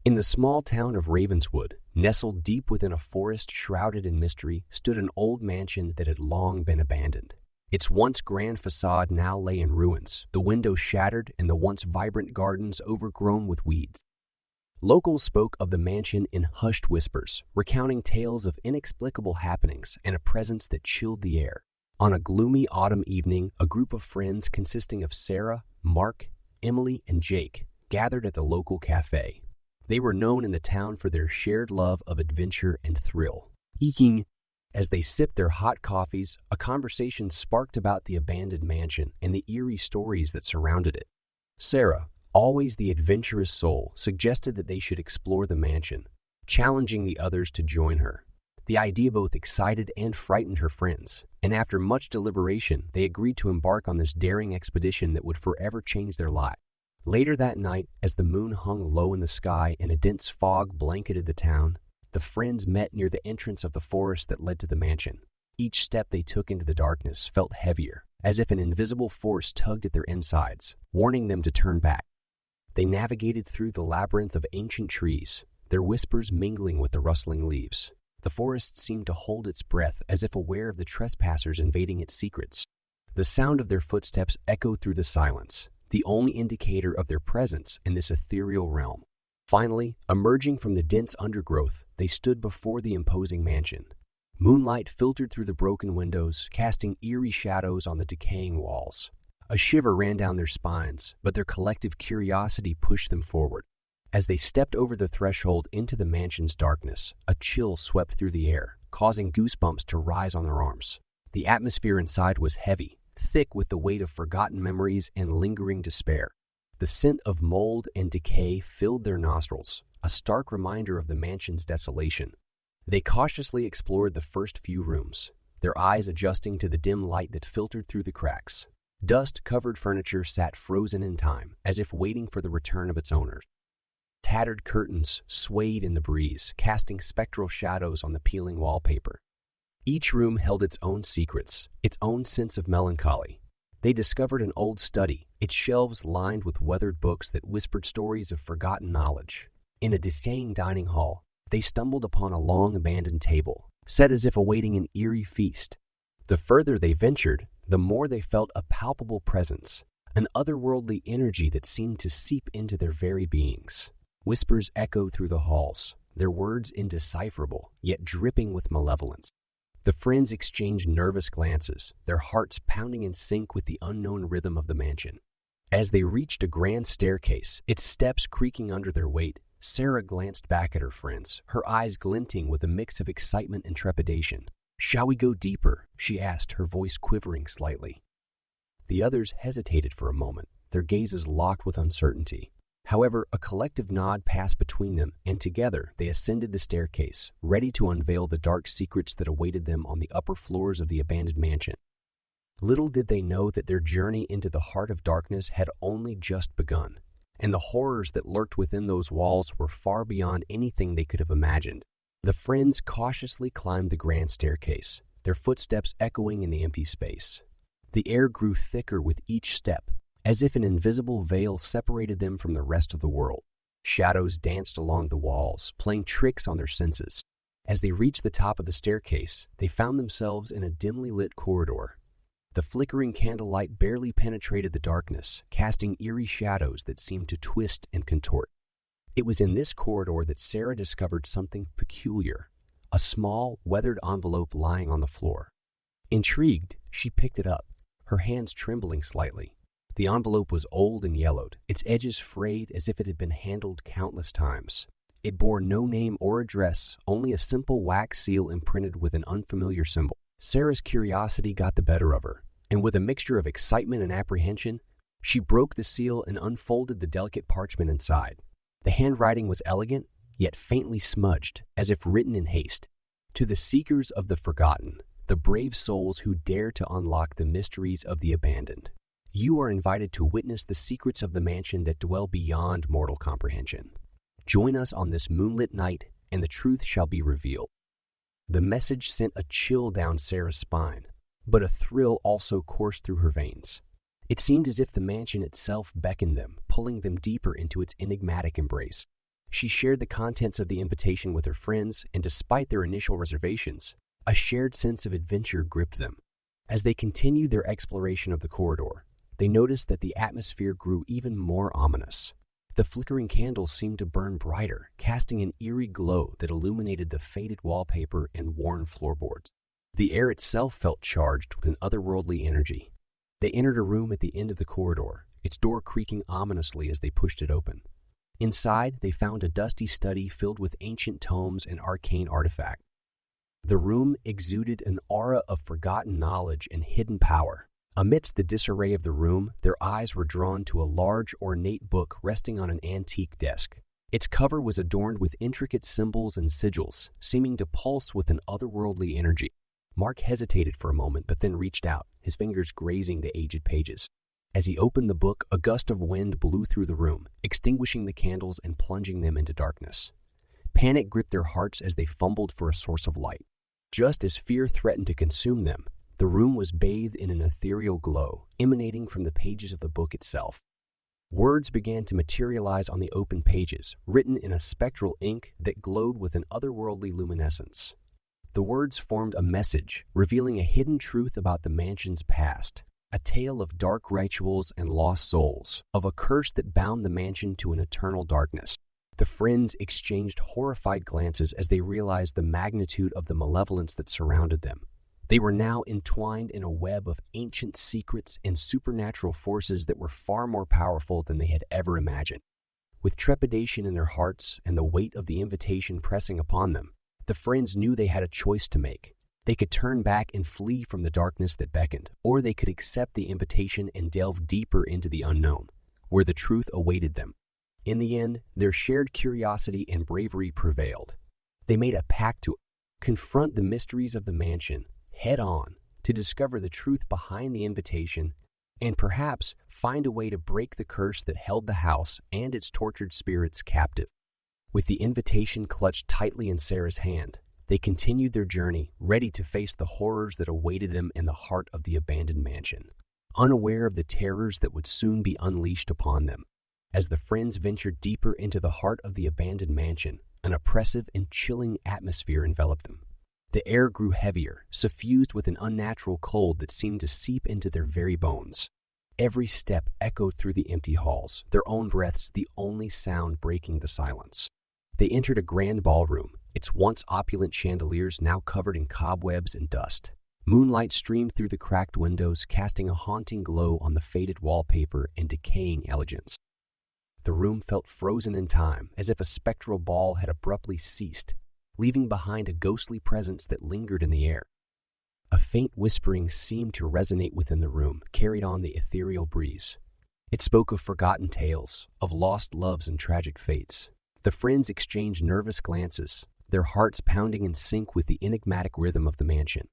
In the small town of Ravenswood, nestled deep within a forest shrouded in mystery, stood an old mansion that had long been abandoned. Its once grand facade now lay in ruins, the windows shattered and the once vibrant gardens overgrown with weeds. Locals spoke of the mansion in hushed whispers, recounting tales of inexplicable happenings and a presence that chilled the air. On a gloomy autumn evening, a group of friends consisting of Sarah, Mark, Emily, and Jake gathered at the local cafe. They were known in the town for their shared love of adventure and thrill. Eking, as they sipped their hot coffees, a conversation sparked about the abandoned mansion and the eerie stories that surrounded it. Sarah, always the adventurous soul, suggested that they should explore the mansion, challenging the others to join her. The idea both excited and frightened her friends, and after much deliberation, they agreed to embark on this daring expedition that would forever change their lives. Later that night, as the moon hung low in the sky and a dense fog blanketed the town, the friends met near the entrance of the forest that led to the mansion. Each step they took into the darkness felt heavier, as if an invisible force tugged at their insides, warning them to turn back. They navigated through the labyrinth of ancient trees, their whispers mingling with the rustling leaves. The forest seemed to hold its breath as if aware of the trespassers invading its secrets. The sound of their footsteps echoed through the silence, the only indicator of their presence in this ethereal realm. Finally, emerging from the dense undergrowth, they stood before the imposing mansion. Moonlight filtered through the broken windows, casting eerie shadows on the decaying walls. A shiver ran down their spines, but their collective curiosity pushed them forward. As they stepped over the threshold into the mansion's darkness, a chill swept through the air, causing goosebumps to rise on their arms. The atmosphere inside was heavy, thick with the weight of forgotten memories and lingering despair. The scent of mold and decay filled their nostrils, a stark reminder of the mansion's desolation. They cautiously explored the first few rooms, their eyes adjusting to the dim light that filtered through the cracks. Dust-covered furniture sat frozen in time, as if waiting for the return of its owners. Tattered curtains swayed in the breeze, casting spectral shadows on the peeling wallpaper. Each room held its own secrets, its own sense of melancholy. They discovered an old study, its shelves lined with weathered books that whispered stories of forgotten knowledge. In a decaying dining hall, they stumbled upon a long-abandoned table, set as if awaiting an eerie feast. The further they ventured, the more they felt a palpable presence, an otherworldly energy that seemed to seep into their very beings. Whispers echoed through the halls, their words indecipherable, yet dripping with malevolence. The friends exchanged nervous glances, their hearts pounding in sync with the unknown rhythm of the mansion. As they reached a grand staircase, its steps creaking under their weight, Sarah glanced back at her friends, her eyes glinting with a mix of excitement and trepidation. "Shall we go deeper?" she asked, her voice quivering slightly. The others hesitated for a moment, their gazes locked with uncertainty. However, a collective nod passed between them, and together they ascended the staircase, ready to unveil the dark secrets that awaited them on the upper floors of the abandoned mansion. Little did they know that their journey into the heart of darkness had only just begun, and the horrors that lurked within those walls were far beyond anything they could have imagined. The friends cautiously climbed the grand staircase, their footsteps echoing in the empty space. The air grew thicker with each step, as if an invisible veil separated them from the rest of the world. Shadows danced along the walls, playing tricks on their senses. As they reached the top of the staircase, they found themselves in a dimly lit corridor. The flickering candlelight barely penetrated the darkness, casting eerie shadows that seemed to twist and contort. It was in this corridor that Sarah discovered something peculiar, a small, weathered envelope lying on the floor. Intrigued, she picked it up, her hands trembling slightly. The envelope was old and yellowed, its edges frayed as if it had been handled countless times. It bore no name or address, only a simple wax seal imprinted with an unfamiliar symbol. Sarah's curiosity got the better of her, and with a mixture of excitement and apprehension, she broke the seal and unfolded the delicate parchment inside. The handwriting was elegant, yet faintly smudged, as if written in haste. To the seekers of the forgotten, the brave souls who dare to unlock the mysteries of the abandoned, you are invited to witness the secrets of the mansion that dwell beyond mortal comprehension. Join us on this moonlit night, and the truth shall be revealed. The message sent a chill down Sarah's spine, but a thrill also coursed through her veins. It seemed as if the mansion itself beckoned them, pulling them deeper into its enigmatic embrace. She shared the contents of the invitation with her friends, and despite their initial reservations, a shared sense of adventure gripped them. As they continued their exploration of the corridor, they noticed that the atmosphere grew even more ominous. The flickering candles seemed to burn brighter, casting an eerie glow that illuminated the faded wallpaper and worn floorboards. The air itself felt charged with an otherworldly energy. They entered a room at the end of the corridor, its door creaking ominously as they pushed it open. Inside, they found a dusty study filled with ancient tomes and arcane artifacts. The room exuded an aura of forgotten knowledge and hidden power. Amidst the disarray of the room, their eyes were drawn to a large, ornate book resting on an antique desk. Its cover was adorned with intricate symbols and sigils, seeming to pulse with an otherworldly energy. Mark hesitated for a moment, but then reached out, his fingers grazing the aged pages. As he opened the book, a gust of wind blew through the room, extinguishing the candles and plunging them into darkness. Panic gripped their hearts as they fumbled for a source of light. Just as fear threatened to consume them, the room was bathed in an ethereal glow, emanating from the pages of the book itself. Words began to materialize on the open pages, written in a spectral ink that glowed with an otherworldly luminescence. The words formed a message, revealing a hidden truth about the mansion's past, a tale of dark rituals and lost souls, of a curse that bound the mansion to an eternal darkness. The friends exchanged horrified glances as they realized the magnitude of the malevolence that surrounded them. They were now entwined in a web of ancient secrets and supernatural forces that were far more powerful than they had ever imagined. With trepidation in their hearts and the weight of the invitation pressing upon them, the friends knew they had a choice to make. They could turn back and flee from the darkness that beckoned, or they could accept the invitation and delve deeper into the unknown, where the truth awaited them. In the end, their shared curiosity and bravery prevailed. They made a pact to confront the mysteries of the mansion head-on, to discover the truth behind the invitation, and perhaps find a way to break the curse that held the house and its tortured spirits captive. With the invitation clutched tightly in Sarah's hand, they continued their journey, ready to face the horrors that awaited them in the heart of the abandoned mansion, unaware of the terrors that would soon be unleashed upon them. As the friends ventured deeper into the heart of the abandoned mansion, an oppressive and chilling atmosphere enveloped them. The air grew heavier, suffused with an unnatural cold that seemed to seep into their very bones. Every step echoed through the empty halls, their own breaths the only sound breaking the silence. They entered a grand ballroom, its once opulent chandeliers now covered in cobwebs and dust. Moonlight streamed through the cracked windows, casting a haunting glow on the faded wallpaper and decaying elegance. The room felt frozen in time, as if a spectral ball had abruptly ceased, leaving behind a ghostly presence that lingered in the air. A faint whispering seemed to resonate within the room, carried on the ethereal breeze. It spoke of forgotten tales, of lost loves and tragic fates. The friends exchanged nervous glances, their hearts pounding in sync with the enigmatic rhythm of the mansion.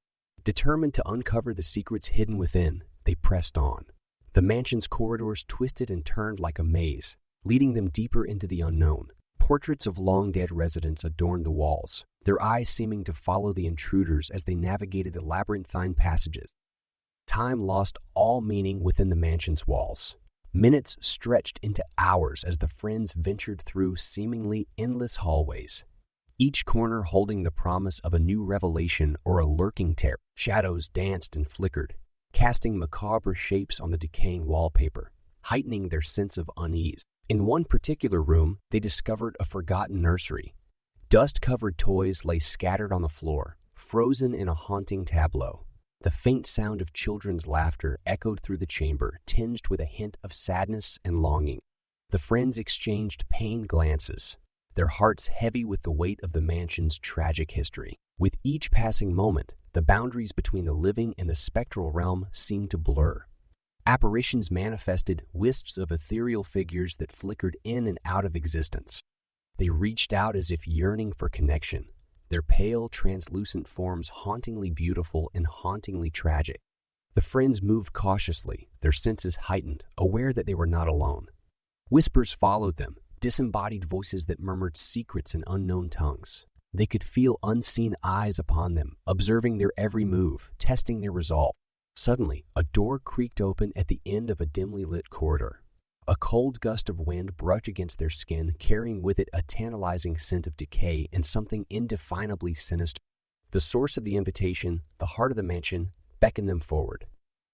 Determined to uncover the secrets hidden within, they pressed on. The mansion's corridors twisted and turned like a maze, leading them deeper into the unknown. Portraits of long-dead residents adorned the walls, their eyes seeming to follow the intruders as they navigated the labyrinthine passages. Time lost all meaning within the mansion's walls. Minutes stretched into hours as the friends ventured through seemingly endless hallways, each corner holding the promise of a new revelation or a lurking terror. Shadows danced and flickered, casting macabre shapes on the decaying wallpaper, heightening their sense of unease. In one particular room, they discovered a forgotten nursery. Dust-covered toys lay scattered on the floor, frozen in a haunting tableau. The faint sound of children's laughter echoed through the chamber, tinged with a hint of sadness and longing. The friends exchanged pained glances, their hearts heavy with the weight of the mansion's tragic history. With each passing moment, the boundaries between the living and the spectral realm seemed to blur. Apparitions manifested, wisps of ethereal figures that flickered in and out of existence. They reached out as if yearning for connection, their pale, translucent forms hauntingly beautiful and hauntingly tragic. The friends moved cautiously, their senses heightened, aware that they were not alone. Whispers followed them, disembodied voices that murmured secrets in unknown tongues. They could feel unseen eyes upon them, observing their every move, testing their resolve. Suddenly, a door creaked open at the end of a dimly lit corridor. A cold gust of wind brushed against their skin, carrying with it a tantalizing scent of decay and something indefinably sinister. The source of the invitation, the heart of the mansion, beckoned them forward.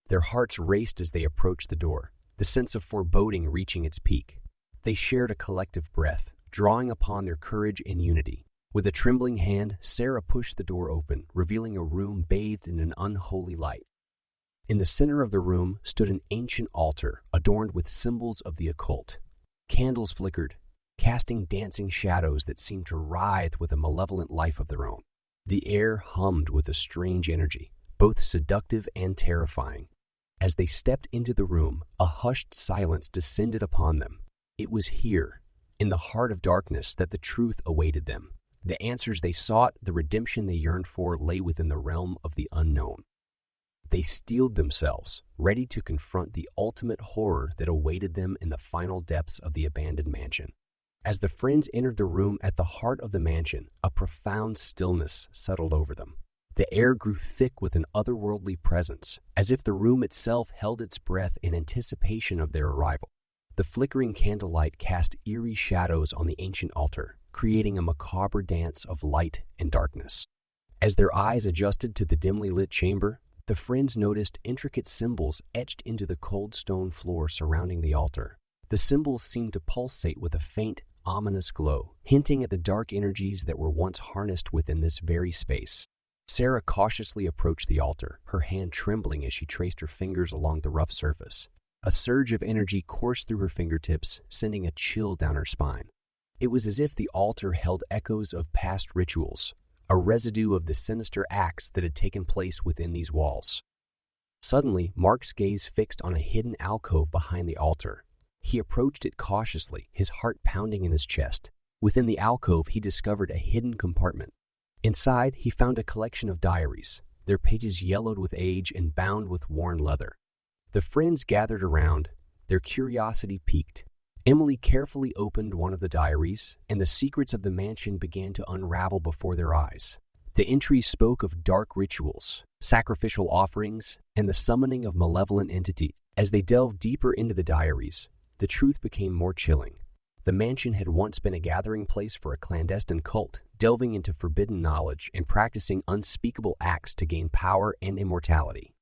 Their hearts raced as they approached the door, the sense of foreboding reaching its peak. They shared a collective breath, drawing upon their courage and unity. With a trembling hand, Sarah pushed the door open, revealing a room bathed in an unholy light. In the center of the room stood an ancient altar adorned with symbols of the occult. Candles flickered, casting dancing shadows that seemed to writhe with a malevolent life of their own. The air hummed with a strange energy, both seductive and terrifying. As they stepped into the room, a hushed silence descended upon them. It was here, in the heart of darkness, that the truth awaited them. The answers they sought, the redemption they yearned for, lay within the realm of the unknown. They steeled themselves, ready to confront the ultimate horror that awaited them in the final depths of the abandoned mansion. As the friends entered the room at the heart of the mansion, a profound stillness settled over them. The air grew thick with an otherworldly presence, as if the room itself held its breath in anticipation of their arrival. The flickering candlelight cast eerie shadows on the ancient altar, creating a macabre dance of light and darkness. As their eyes adjusted to the dimly lit chamber, the friends noticed intricate symbols etched into the cold stone floor surrounding the altar. The symbols seemed to pulsate with a faint, ominous glow, hinting at the dark energies that were once harnessed within this very space. Sarah cautiously approached the altar, her hand trembling as she traced her fingers along the rough surface. A surge of energy coursed through her fingertips, sending a chill down her spine. It was as if the altar held echoes of past rituals, a residue of the sinister acts that had taken place within these walls. Suddenly, Mark's gaze fixed on a hidden alcove behind the altar. He approached it cautiously, his heart pounding in his chest. Within the alcove, he discovered a hidden compartment. Inside, he found a collection of diaries, their pages yellowed with age and bound with worn leather. The friends gathered around, their curiosity piqued. Emily carefully opened one of the diaries, and the secrets of the mansion began to unravel before their eyes. The entries spoke of dark rituals, sacrificial offerings, and the summoning of malevolent entities. As they delved deeper into the diaries, the truth became more chilling. The mansion had once been a gathering place for a clandestine cult, delving into forbidden knowledge and practicing unspeakable acts to gain power and immortality.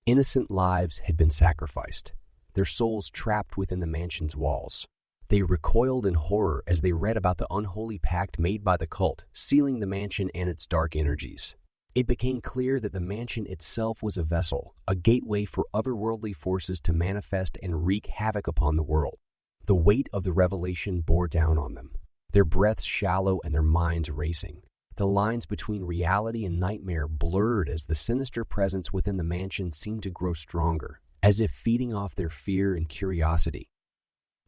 Innocent lives had been sacrificed, their souls trapped within the mansion's walls. They recoiled in horror as they read about the unholy pact made by the cult, sealing the mansion and its dark energies. It became clear that the mansion itself was a vessel, a gateway for otherworldly forces to manifest and wreak havoc upon the world. The weight of the revelation bore down on them, their breaths shallow and their minds racing. The lines between reality and nightmare blurred as the sinister presence within the mansion seemed to grow stronger, as if feeding off their fear and curiosity.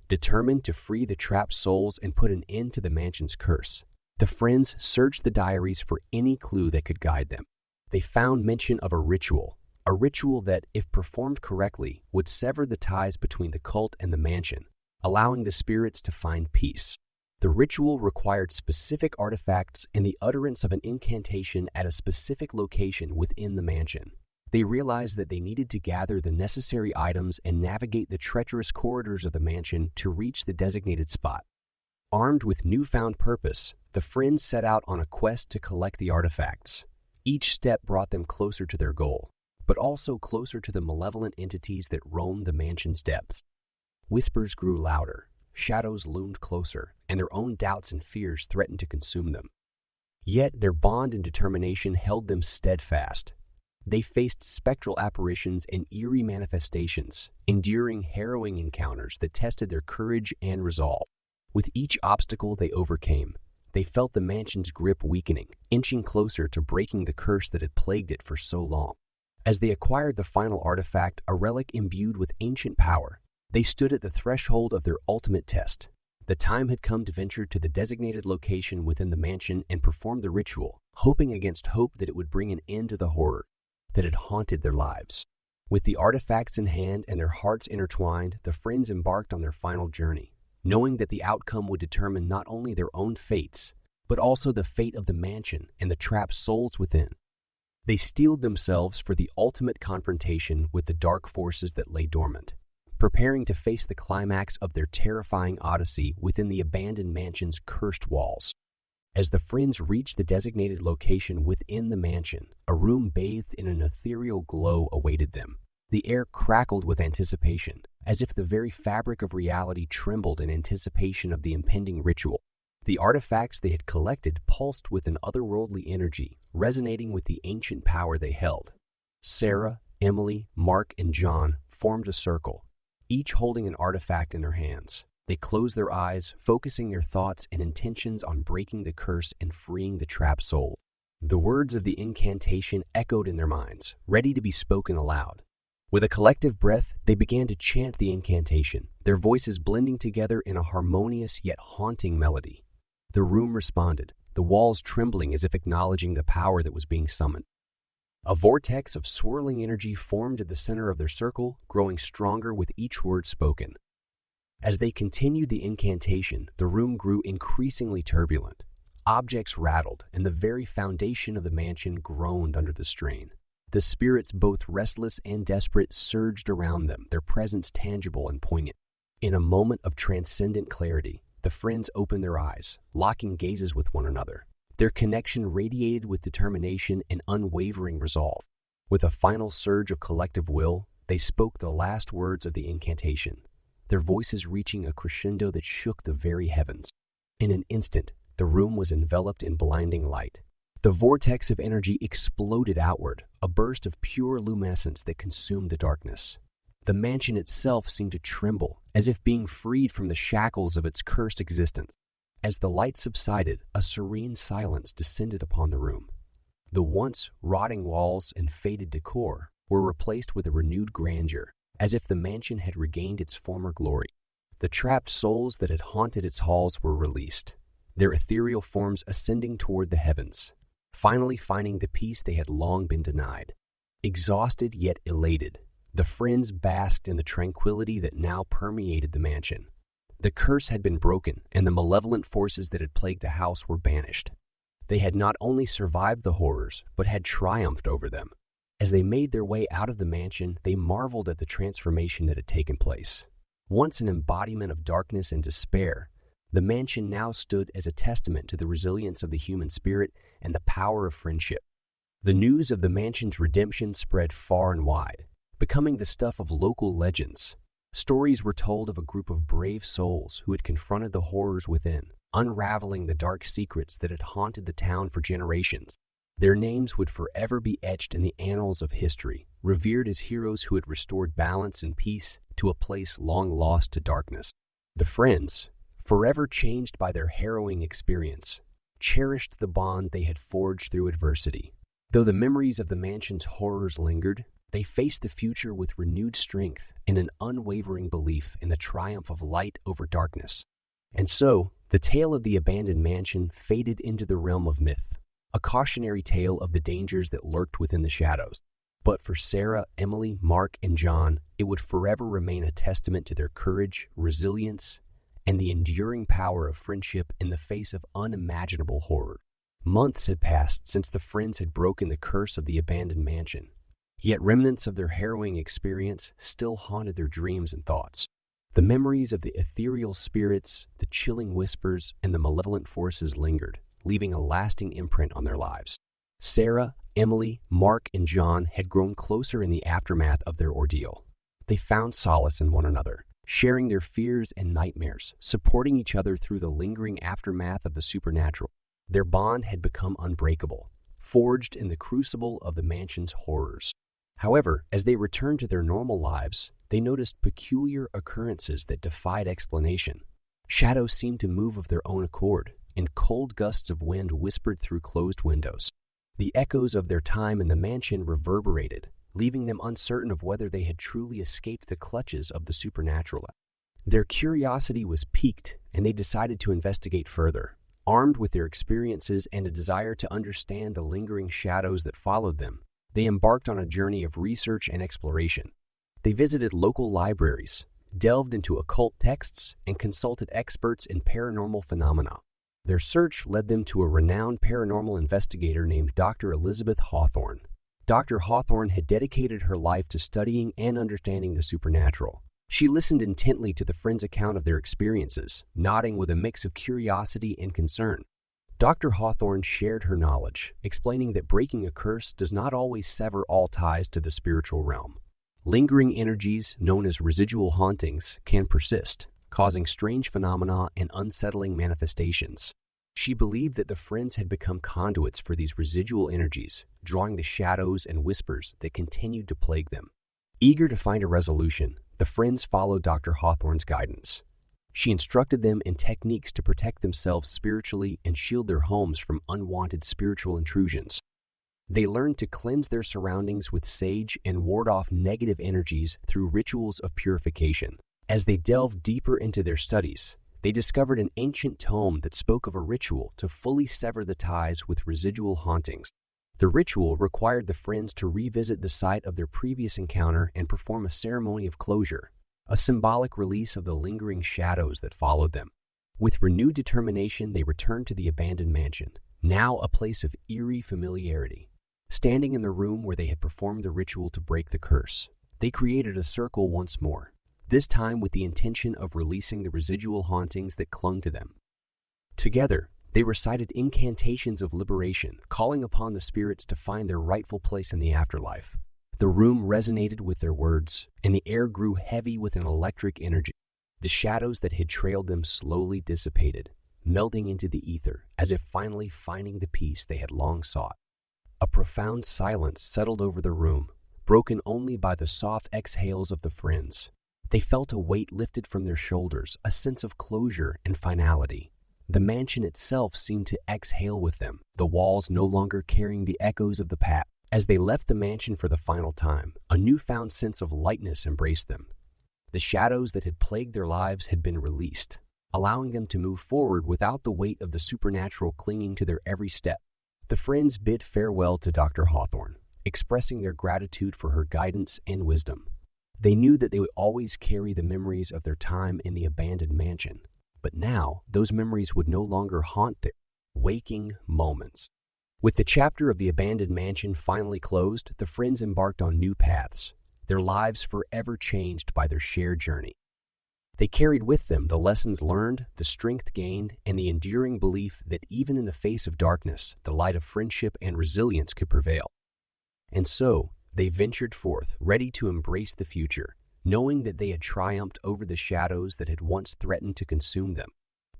Determined to free the trapped souls and put an end to the mansion's curse, the friends searched the diaries for any clue that could guide them. They found mention of a ritual that, if performed correctly, would sever the ties between the cult and the mansion, allowing the spirits to find peace. The ritual required specific artifacts and the utterance of an incantation at a specific location within the mansion. They realized that they needed to gather the necessary items and navigate the treacherous corridors of the mansion to reach the designated spot. Armed with newfound purpose, the friends set out on a quest to collect the artifacts. Each step brought them closer to their goal, but also closer to the malevolent entities that roamed the mansion's depths. Whispers grew louder, shadows loomed closer, and their own doubts and fears threatened to consume them. Yet their bond and determination held them steadfast. They faced spectral apparitions and eerie manifestations, enduring harrowing encounters that tested their courage and resolve. With each obstacle they overcame, they felt the mansion's grip weakening, inching closer to breaking the curse that had plagued it for so long. As they acquired the final artifact, a relic imbued with ancient power, they stood at the threshold of their ultimate test. The time had come to venture to the designated location within the mansion and perform the ritual, hoping against hope that it would bring an end to the horror that had haunted their lives. With the artifacts in hand and their hearts intertwined, the friends embarked on their final journey, knowing that the outcome would determine not only their own fates, but also the fate of the mansion and the trapped souls within. They steeled themselves for the ultimate confrontation with the dark forces that lay dormant. preparing to face the climax of their terrifying odyssey within the abandoned mansion's cursed walls. As the friends reached the designated location within the mansion, a room bathed in an ethereal glow awaited them. The air crackled with anticipation, as if the very fabric of reality trembled in anticipation of the impending ritual. The artifacts they had collected pulsed with an otherworldly energy, resonating with the ancient power they held. Sarah, Emily, Mark, and John formed a circle, each holding an artifact in their hands. They closed their eyes, focusing their thoughts and intentions on breaking the curse and freeing the trapped soul. The words of the incantation echoed in their minds, ready to be spoken aloud. With a collective breath, they began to chant the incantation, their voices blending together in a harmonious yet haunting melody. The room responded, the walls trembling as if acknowledging the power that was being summoned. A vortex of swirling energy formed at the center of their circle, growing stronger with each word spoken. As they continued the incantation, the room grew increasingly turbulent. Objects rattled, and the very foundation of the mansion groaned under the strain. The spirits, both restless and desperate, surged around them, their presence tangible and poignant. In a moment of transcendent clarity, the friends opened their eyes, locking gazes with one another. Their connection radiated with determination and unwavering resolve. With a final surge of collective will, they spoke the last words of the incantation, their voices reaching a crescendo that shook the very heavens. In an instant, the room was enveloped in blinding light. The vortex of energy exploded outward, a burst of pure luminescence that consumed the darkness. The mansion itself seemed to tremble, as if being freed from the shackles of its cursed existence. As the light subsided, a serene silence descended upon the room. The once rotting walls and faded decor were replaced with a renewed grandeur, as if the mansion had regained its former glory. The trapped souls that had haunted its halls were released, their ethereal forms ascending toward the heavens, finally finding the peace they had long been denied. Exhausted yet elated, the friends basked in the tranquility that now permeated the mansion. The curse had been broken, and the malevolent forces that had plagued the house were banished. They had not only survived the horrors, but had triumphed over them. As they made their way out of the mansion, they marveled at the transformation that had taken place. Once an embodiment of darkness and despair, the mansion now stood as a testament to the resilience of the human spirit and the power of friendship. The news of the mansion's redemption spread far and wide, becoming the stuff of local legends. Stories were told of a group of brave souls who had confronted the horrors within, unraveling the dark secrets that had haunted the town for generations. Their names would forever be etched in the annals of history, revered as heroes who had restored balance and peace to a place long lost to darkness. The friends, forever changed by their harrowing experience, cherished the bond they had forged through adversity. Though the memories of the mansion's horrors lingered, they faced the future with renewed strength and an unwavering belief in the triumph of light over darkness. And so, the tale of the abandoned mansion faded into the realm of myth, a cautionary tale of the dangers that lurked within the shadows. But for Sarah, Emily, Mark, and John, it would forever remain a testament to their courage, resilience, and the enduring power of friendship in the face of unimaginable horror. Months had passed since the friends had broken the curse of the abandoned mansion, yet remnants of their harrowing experience still haunted their dreams and thoughts. The memories of the ethereal spirits, the chilling whispers, and the malevolent forces lingered, leaving a lasting imprint on their lives. Sarah, Emily, Mark, and John had grown closer in the aftermath of their ordeal. They found solace in one another, sharing their fears and nightmares, supporting each other through the lingering aftermath of the supernatural. Their bond had become unbreakable, forged in the crucible of the mansion's horrors. However, as they returned to their normal lives, they noticed peculiar occurrences that defied explanation. Shadows seemed to move of their own accord, and cold gusts of wind whispered through closed windows. The echoes of their time in the mansion reverberated, leaving them uncertain of whether they had truly escaped the clutches of the supernatural. Their curiosity was piqued, and they decided to investigate further. Armed with their experiences and a desire to understand the lingering shadows that followed them, they embarked on a journey of research and exploration. They visited local libraries, delved into occult texts, and consulted experts in paranormal phenomena. Their search led them to a renowned paranormal investigator named Dr. Elizabeth Hawthorne. Dr. Hawthorne had dedicated her life to studying and understanding the supernatural. She listened intently to the friend's account of their experiences, nodding with a mix of curiosity and concern. Dr. Hawthorne shared her knowledge, explaining that breaking a curse does not always sever all ties to the spiritual realm. Lingering energies, known as residual hauntings, can persist, causing strange phenomena and unsettling manifestations. She believed that the friends had become conduits for these residual energies, drawing the shadows and whispers that continued to plague them. Eager to find a resolution, the friends followed Dr. Hawthorne's guidance. She instructed them in techniques to protect themselves spiritually and shield their homes from unwanted spiritual intrusions. They learned to cleanse their surroundings with sage and ward off negative energies through rituals of purification. As they delved deeper into their studies, they discovered an ancient tome that spoke of a ritual to fully sever the ties with residual hauntings. The ritual required the friends to revisit the site of their previous encounter and perform a ceremony of closure, a symbolic release of the lingering shadows that followed them. With renewed determination, they returned to the abandoned mansion, now a place of eerie familiarity. Standing in the room where they had performed the ritual to break the curse, they created a circle once more, this time with the intention of releasing the residual hauntings that clung to them. Together, they recited incantations of liberation, calling upon the spirits to find their rightful place in the afterlife. The room resonated with their words, and the air grew heavy with an electric energy. The shadows that had trailed them slowly dissipated, melting into the ether as if finally finding the peace they had long sought. A profound silence settled over the room, broken only by the soft exhales of the friends. They felt a weight lifted from their shoulders, a sense of closure and finality. The mansion itself seemed to exhale with them, the walls no longer carrying the echoes of the past. As they left the mansion for the final time, a newfound sense of lightness embraced them. The shadows that had plagued their lives had been released, allowing them to move forward without the weight of the supernatural clinging to their every step. The friends bid farewell to Dr. Hawthorne, expressing their gratitude for her guidance and wisdom. They knew that they would always carry the memories of their time in the abandoned mansion, but now those memories would no longer haunt their waking moments. With the chapter of the abandoned mansion finally closed, the friends embarked on new paths, their lives forever changed by their shared journey. They carried with them the lessons learned, the strength gained, and the enduring belief that even in the face of darkness, the light of friendship and resilience could prevail. And so, they ventured forth, ready to embrace the future, knowing that they had triumphed over the shadows that had once threatened to consume them.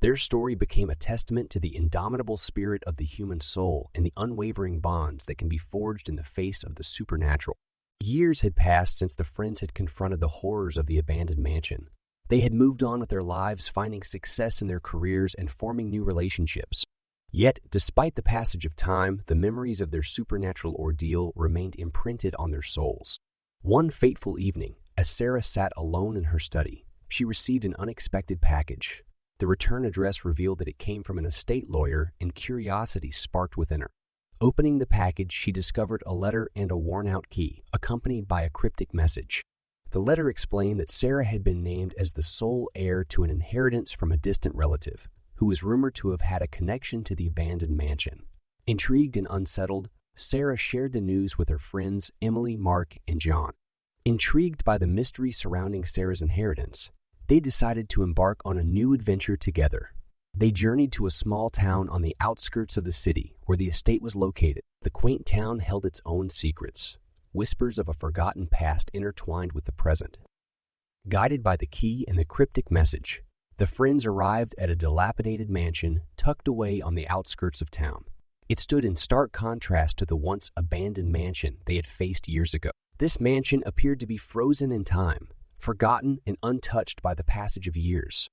Their story became a testament to the indomitable spirit of the human soul and the unwavering bonds that can be forged in the face of the supernatural. Years had passed since the friends had confronted the horrors of the abandoned mansion. They had moved on with their lives, finding success in their careers and forming new relationships. Yet, despite the passage of time, the memories of their supernatural ordeal remained imprinted on their souls. One fateful evening, as Sarah sat alone in her study, she received an unexpected package. The return address revealed that it came from an estate lawyer, and curiosity sparked within her. Opening the package, she discovered a letter and a worn-out key, accompanied by a cryptic message. The letter explained that Sarah had been named as the sole heir to an inheritance from a distant relative, who was rumored to have had a connection to the abandoned mansion. Intrigued and unsettled, Sarah shared the news with her friends Emily, Mark, and John. Intrigued by the mystery surrounding Sarah's inheritance, they decided to embark on a new adventure together. They journeyed to a small town on the outskirts of the city where the estate was located. The quaint town held its own secrets, whispers of a forgotten past intertwined with the present. Guided by the key and the cryptic message, the friends arrived at a dilapidated mansion tucked away on the outskirts of town. It stood in stark contrast to the once abandoned mansion they had faced years ago. This mansion appeared to be frozen in time, forgotten and untouched by the passage of years.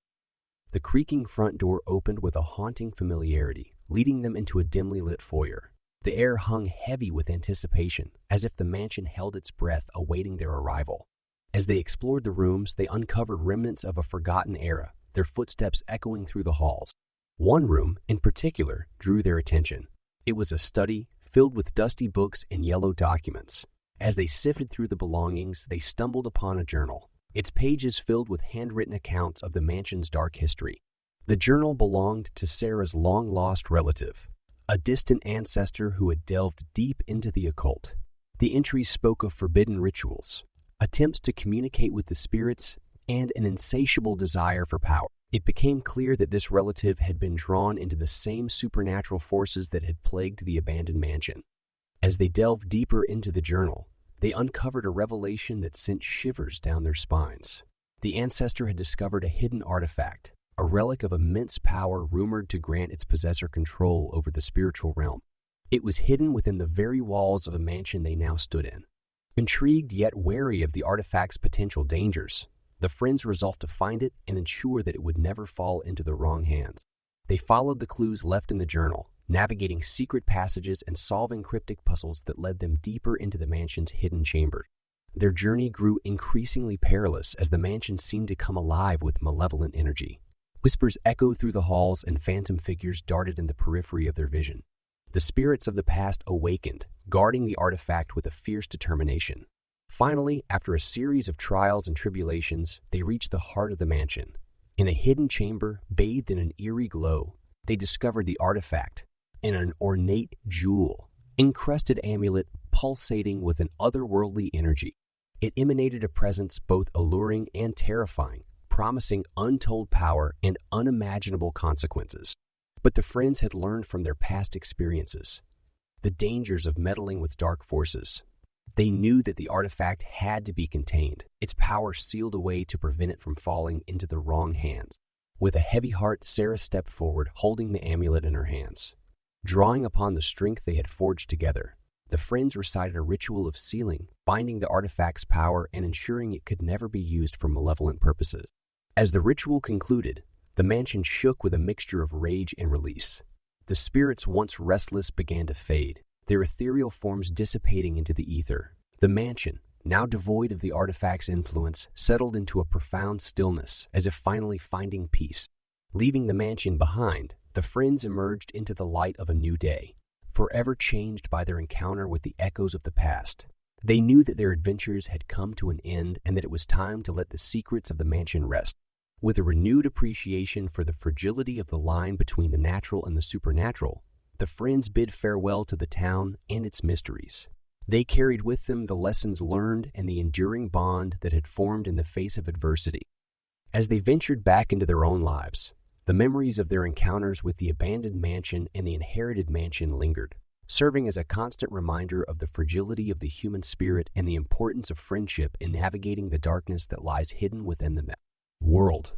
The creaking front door opened with a haunting familiarity, leading them into a dimly lit foyer. The air hung heavy with anticipation, as if the mansion held its breath awaiting their arrival. As they explored the rooms, they uncovered remnants of a forgotten era, their footsteps echoing through the halls. One room, in particular, drew their attention. It was a study filled with dusty books and yellow documents. As they sifted through the belongings, they stumbled upon a journal, its pages filled with handwritten accounts of the mansion's dark history. The journal belonged to Sarah's long-lost relative, a distant ancestor who had delved deep into the occult. The entries spoke of forbidden rituals, attempts to communicate with the spirits, and an insatiable desire for power. It became clear that this relative had been drawn into the same supernatural forces that had plagued the abandoned mansion. As they delved deeper into the journal, they uncovered a revelation that sent shivers down their spines. The ancestor had discovered a hidden artifact, a relic of immense power rumored to grant its possessor control over the spiritual realm. It was hidden within the very walls of the mansion they now stood in. Intrigued yet wary of the artifact's potential dangers, the friends resolved to find it and ensure that it would never fall into the wrong hands. They followed the clues left in the journal, navigating secret passages and solving cryptic puzzles that led them deeper into the mansion's hidden chambers. Their journey grew increasingly perilous as the mansion seemed to come alive with malevolent energy. Whispers echoed through the halls and phantom figures darted in the periphery of their vision. The spirits of the past awakened, guarding the artifact with a fierce determination. Finally, after a series of trials and tribulations, they reached the heart of the mansion. In a hidden chamber, bathed in an eerie glow, they discovered the artifact, an ornate jewel, encrusted amulet pulsating with an otherworldly energy. It emanated a presence both alluring and terrifying, promising untold power and unimaginable consequences. But the friends had learned from their past experiences the dangers of meddling with dark forces. They knew that the artifact had to be contained, its power sealed away to prevent it from falling into the wrong hands. With a heavy heart, Sarah stepped forward, holding the amulet in her hands. Drawing upon the strength they had forged together, the friends recited a ritual of sealing, binding the artifact's power and ensuring it could never be used for malevolent purposes. As the ritual concluded, the mansion shook with a mixture of rage and release. The spirits once restless began to fade, their ethereal forms dissipating into the ether. The mansion, now devoid of the artifact's influence, settled into a profound stillness, as if finally finding peace. Leaving the mansion behind, the friends emerged into the light of a new day, forever changed by their encounter with the echoes of the past. They knew that their adventures had come to an end and that it was time to let the secrets of the mansion rest. With a renewed appreciation for the fragility of the line between the natural and the supernatural, the friends bid farewell to the town and its mysteries. They carried with them the lessons learned and the enduring bond that had formed in the face of adversity. As they ventured back into their own lives, the memories of their encounters with the abandoned mansion and the inherited mansion lingered, serving as a constant reminder of the fragility of the human spirit and the importance of friendship in navigating the darkness that lies hidden within the world.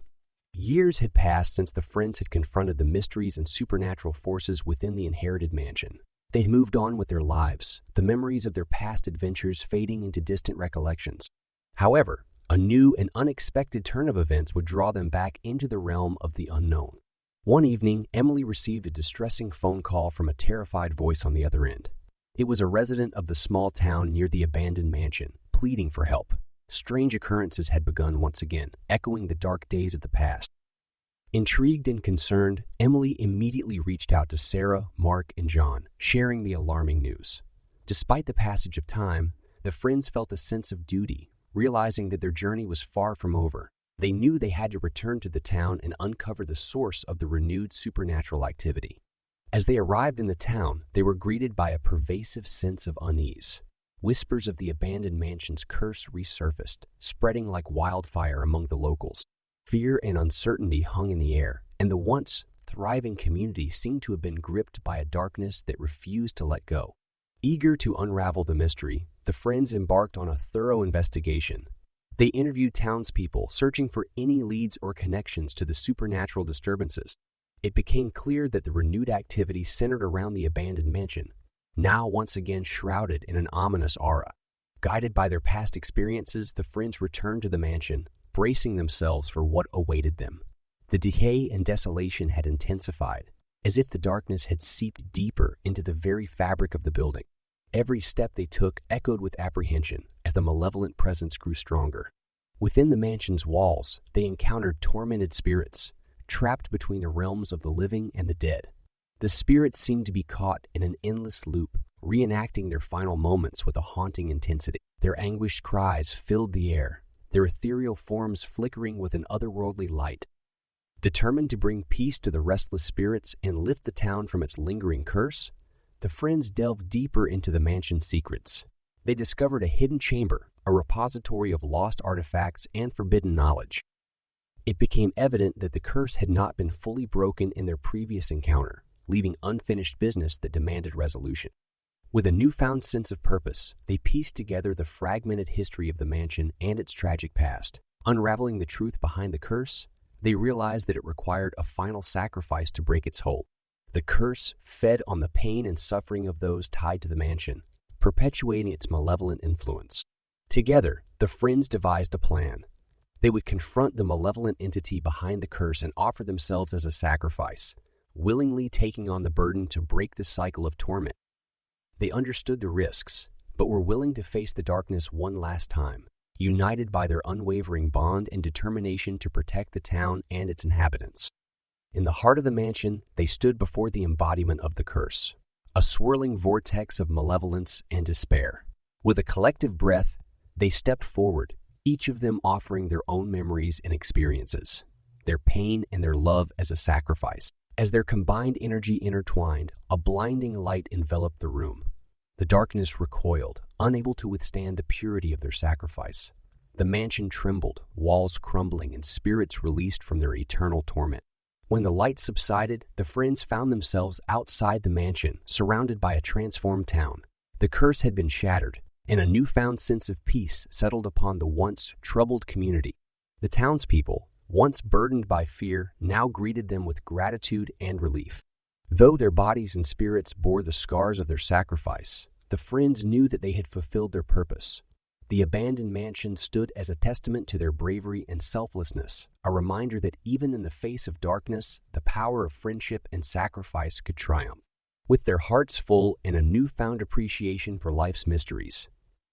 Years had passed since the friends had confronted the mysteries and supernatural forces within the inherited mansion. They had moved on with their lives, the memories of their past adventures fading into distant recollections. However, a new and unexpected turn of events would draw them back into the realm of the unknown. One evening, Emily received a distressing phone call from a terrified voice on the other end. It was a resident of the small town near the abandoned mansion, pleading for help. Strange occurrences had begun once again, echoing the dark days of the past. Intrigued and concerned, Emily immediately reached out to Sarah, Mark, and John, sharing the alarming news. Despite the passage of time, the friends felt a sense of duty, realizing that their journey was far from over. They knew they had to return to the town and uncover the source of the renewed supernatural activity. As they arrived in the town, they were greeted by a pervasive sense of unease. Whispers of the abandoned mansion's curse resurfaced, spreading like wildfire among the locals. Fear and uncertainty hung in the air, and the once thriving community seemed to have been gripped by a darkness that refused to let go. Eager to unravel the mystery, the friends embarked on a thorough investigation. They interviewed townspeople, searching for any leads or connections to the supernatural disturbances. It became clear that the renewed activity centered around the abandoned mansion, now once again shrouded in an ominous aura. Guided by their past experiences, the friends returned to the mansion, bracing themselves for what awaited them. The decay and desolation had intensified, as if the darkness had seeped deeper into the very fabric of the building. Every step they took echoed with apprehension as the malevolent presence grew stronger. Within the mansion's walls, they encountered tormented spirits, trapped between the realms of the living and the dead. The spirits seemed to be caught in an endless loop, reenacting their final moments with a haunting intensity. Their anguished cries filled the air, their ethereal forms flickering with an otherworldly light. Determined to bring peace to the restless spirits and lift the town from its lingering curse, the friends delved deeper into the mansion's secrets. They discovered a hidden chamber, a repository of lost artifacts and forbidden knowledge. It became evident that the curse had not been fully broken in their previous encounter, leaving unfinished business that demanded resolution. With a newfound sense of purpose, they pieced together the fragmented history of the mansion and its tragic past. Unraveling the truth behind the curse, they realized that it required a final sacrifice to break its hold. The curse fed on the pain and suffering of those tied to the mansion, perpetuating its malevolent influence. Together, the friends devised a plan. They would confront the malevolent entity behind the curse and offer themselves as a sacrifice, willingly taking on the burden to break the cycle of torment. They understood the risks, but were willing to face the darkness one last time, united by their unwavering bond and determination to protect the town and its inhabitants. In the heart of the mansion, they stood before the embodiment of the curse, a swirling vortex of malevolence and despair. With a collective breath, they stepped forward, each of them offering their own memories and experiences, their pain and their love as a sacrifice. As their combined energy intertwined, a blinding light enveloped the room. The darkness recoiled, unable to withstand the purity of their sacrifice. The mansion trembled, walls crumbling, and spirits released from their eternal torment. When the light subsided, the friends found themselves outside the mansion, surrounded by a transformed town. The curse had been shattered, and a newfound sense of peace settled upon the once troubled community. The townspeople, once burdened by fear, now greeted them with gratitude and relief. Though their bodies and spirits bore the scars of their sacrifice, the friends knew that they had fulfilled their purpose. The abandoned mansion stood as a testament to their bravery and selflessness, a reminder that even in the face of darkness, the power of friendship and sacrifice could triumph. With their hearts full and a newfound appreciation for life's mysteries,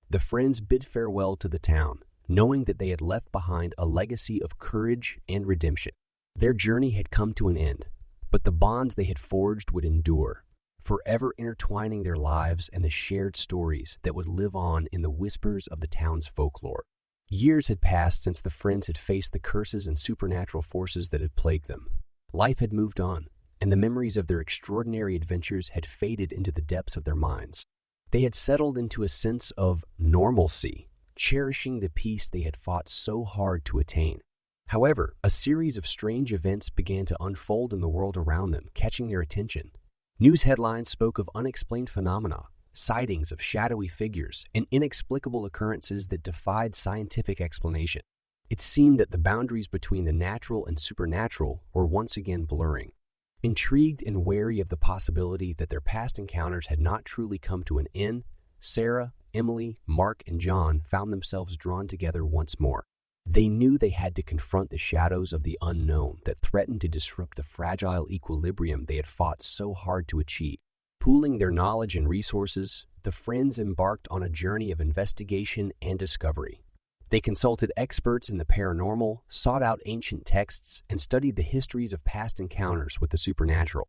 the friends bid farewell to the town, knowing that they had left behind a legacy of courage and redemption. Their journey had come to an end, but the bonds they had forged would endure, forever intertwining their lives and the shared stories that would live on in the whispers of the town's folklore. Years had passed since the friends had faced the curses and supernatural forces that had plagued them. Life had moved on, and the memories of their extraordinary adventures had faded into the depths of their minds. They had settled into a sense of normalcy, cherishing the peace they had fought so hard to attain. However, a series of strange events began to unfold in the world around them, catching their attention. News headlines spoke of unexplained phenomena, sightings of shadowy figures, and inexplicable occurrences that defied scientific explanation. It seemed that the boundaries between the natural and supernatural were once again blurring. Intrigued and wary of the possibility that their past encounters had not truly come to an end, Sarah, Emily, Mark, and John found themselves drawn together once more. They knew they had to confront the shadows of the unknown that threatened to disrupt the fragile equilibrium they had fought so hard to achieve. Pooling their knowledge and resources, the friends embarked on a journey of investigation and discovery. They consulted experts in the paranormal, sought out ancient texts, and studied the histories of past encounters with the supernatural.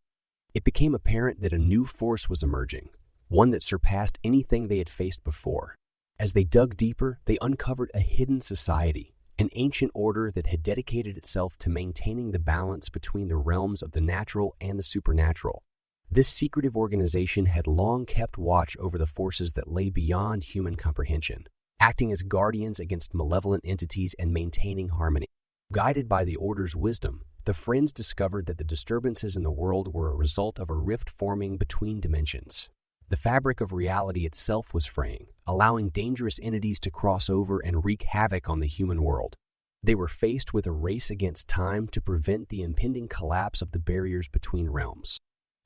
It became apparent that a new force was emerging, one that surpassed anything they had faced before. As they dug deeper, they uncovered a hidden society, an ancient order that had dedicated itself to maintaining the balance between the realms of the natural and the supernatural. This secretive organization had long kept watch over the forces that lay beyond human comprehension, acting as guardians against malevolent entities and maintaining harmony. Guided by the order's wisdom, the friends discovered that the disturbances in the world were a result of a rift forming between dimensions. The fabric of reality itself was fraying, allowing dangerous entities to cross over and wreak havoc on the human world. They were faced with a race against time to prevent the impending collapse of the barriers between realms.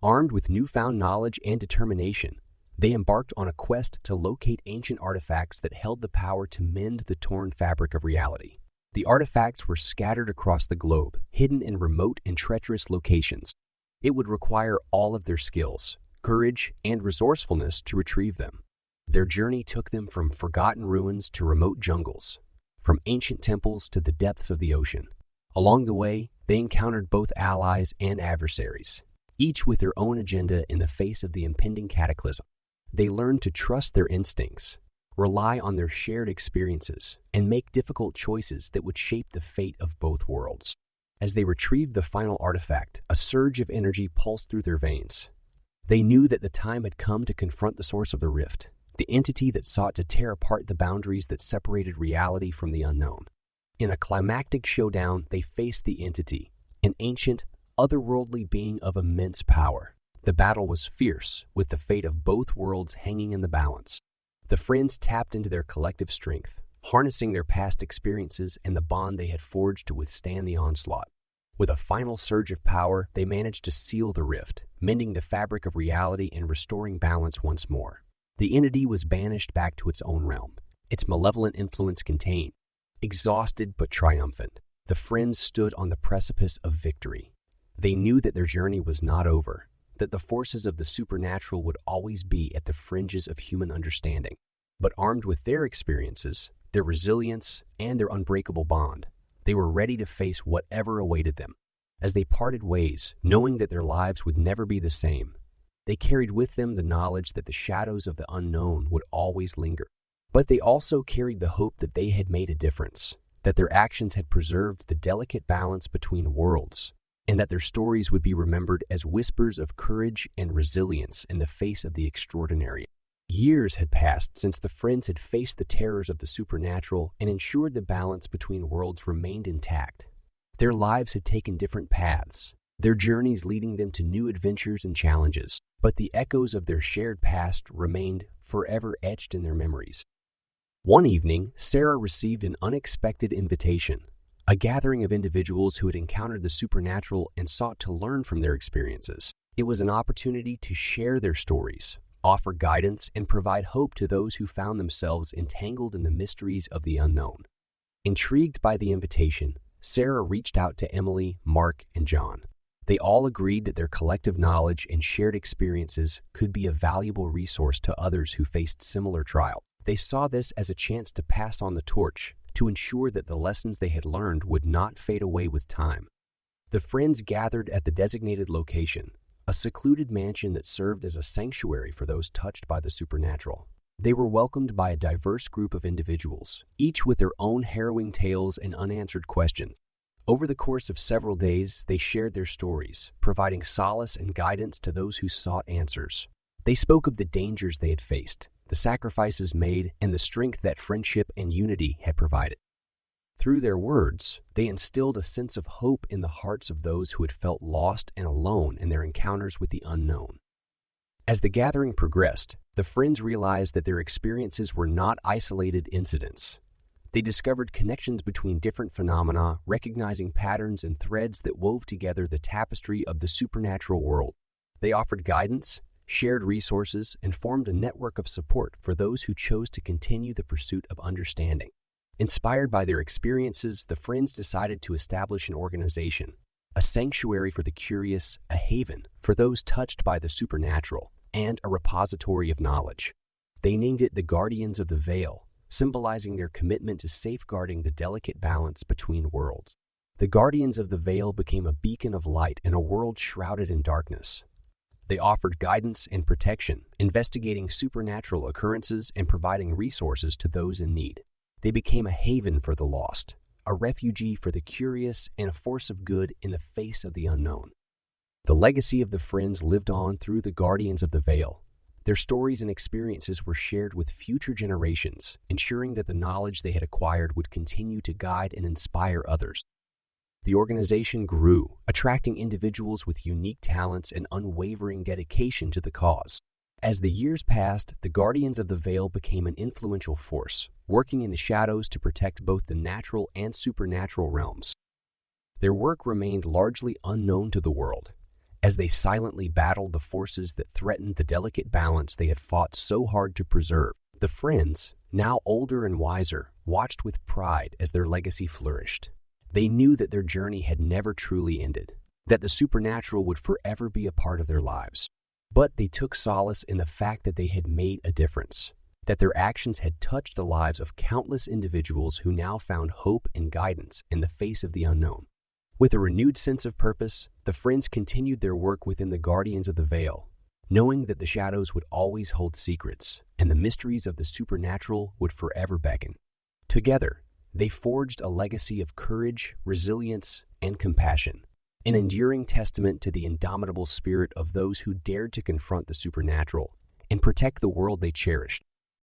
Armed with newfound knowledge and determination, they embarked on a quest to locate ancient artifacts that held the power to mend the torn fabric of reality. The artifacts were scattered across the globe, hidden in remote and treacherous locations. It would require all of their skills, courage, and resourcefulness to retrieve them. Their journey took them from forgotten ruins to remote jungles, from ancient temples to the depths of the ocean. Along the way, they encountered both allies and adversaries, each with their own agenda in the face of the impending cataclysm. They learned to trust their instincts, rely on their shared experiences, and make difficult choices that would shape the fate of both worlds. As they retrieved the final artifact, a surge of energy pulsed through their veins. They knew that the time had come to confront the source of the rift, the entity that sought to tear apart the boundaries that separated reality from the unknown. In a climactic showdown, they faced the entity, an ancient, otherworldly being of immense power. The battle was fierce, with the fate of both worlds hanging in the balance. The friends tapped into their collective strength, harnessing their past experiences and the bond they had forged to withstand the onslaught. With a final surge of power, they managed to seal the rift, mending the fabric of reality and restoring balance once more. The entity was banished back to its own realm, its malevolent influence contained. Exhausted but triumphant, the friends stood on the precipice of victory. They knew that their journey was not over, that the forces of the supernatural would always be at the fringes of human understanding. But armed with their experiences, their resilience, and their unbreakable bond, they were ready to face whatever awaited them. As they parted ways, knowing that their lives would never be the same, they carried with them the knowledge that the shadows of the unknown would always linger. But they also carried the hope that they had made a difference, that their actions had preserved the delicate balance between worlds, and that their stories would be remembered as whispers of courage and resilience in the face of the extraordinary. Years had passed since the friends had faced the terrors of the supernatural and ensured the balance between worlds remained intact. Their lives had taken different paths, their journeys leading them to new adventures and challenges, but the echoes of their shared past remained forever etched in their memories. One evening, Sarah received an unexpected invitation, a gathering of individuals who had encountered the supernatural and sought to learn from their experiences. It was an opportunity to share their stories, offer guidance, and provide hope to those who found themselves entangled in the mysteries of the unknown. Intrigued by the invitation, Sarah reached out to Emily, Mark, and John. They all agreed that their collective knowledge and shared experiences could be a valuable resource to others who faced similar trials. They saw this as a chance to pass on the torch, to ensure that the lessons they had learned would not fade away with time. The friends gathered at the designated location, a secluded mansion that served as a sanctuary for those touched by the supernatural. They were welcomed by a diverse group of individuals, each with their own harrowing tales and unanswered questions. Over the course of several days, they shared their stories, providing solace and guidance to those who sought answers. They spoke of the dangers they had faced, the sacrifices made, and the strength that friendship and unity had provided. Through their words, they instilled a sense of hope in the hearts of those who had felt lost and alone in their encounters with the unknown. As the gathering progressed, the friends realized that their experiences were not isolated incidents. They discovered connections between different phenomena, recognizing patterns and threads that wove together the tapestry of the supernatural world. They offered guidance, shared resources, and formed a network of support for those who chose to continue the pursuit of understanding. Inspired by their experiences, the friends decided to establish an organization, a sanctuary for the curious, a haven for those touched by the supernatural, and a repository of knowledge. They named it the Guardians of the Veil, symbolizing their commitment to safeguarding the delicate balance between worlds. The Guardians of the Veil became a beacon of light in a world shrouded in darkness. They offered guidance and protection, investigating supernatural occurrences and providing resources to those in need. They became a haven for the lost, a refugee for the curious, and a force of good in the face of the unknown. The legacy of the friends lived on through the Guardians of the Veil. Their stories and experiences were shared with future generations, ensuring that the knowledge they had acquired would continue to guide and inspire others. The organization grew, attracting individuals with unique talents and unwavering dedication to the cause. As the years passed, the Guardians of the Veil became an influential force, working in the shadows to protect both the natural and supernatural realms. Their work remained largely unknown to the world, as they silently battled the forces that threatened the delicate balance they had fought so hard to preserve. The friends, now older and wiser, watched with pride as their legacy flourished. They knew that their journey had never truly ended, that the supernatural would forever be a part of their lives. But they took solace in the fact that they had made a difference, that their actions had touched the lives of countless individuals who now found hope and guidance in the face of the unknown. With a renewed sense of purpose, the friends continued their work within the Guardians of the Veil, knowing that the shadows would always hold secrets and the mysteries of the supernatural would forever beckon. Together, they forged a legacy of courage, resilience, and compassion, an enduring testament to the indomitable spirit of those who dared to confront the supernatural and protect the world they cherished.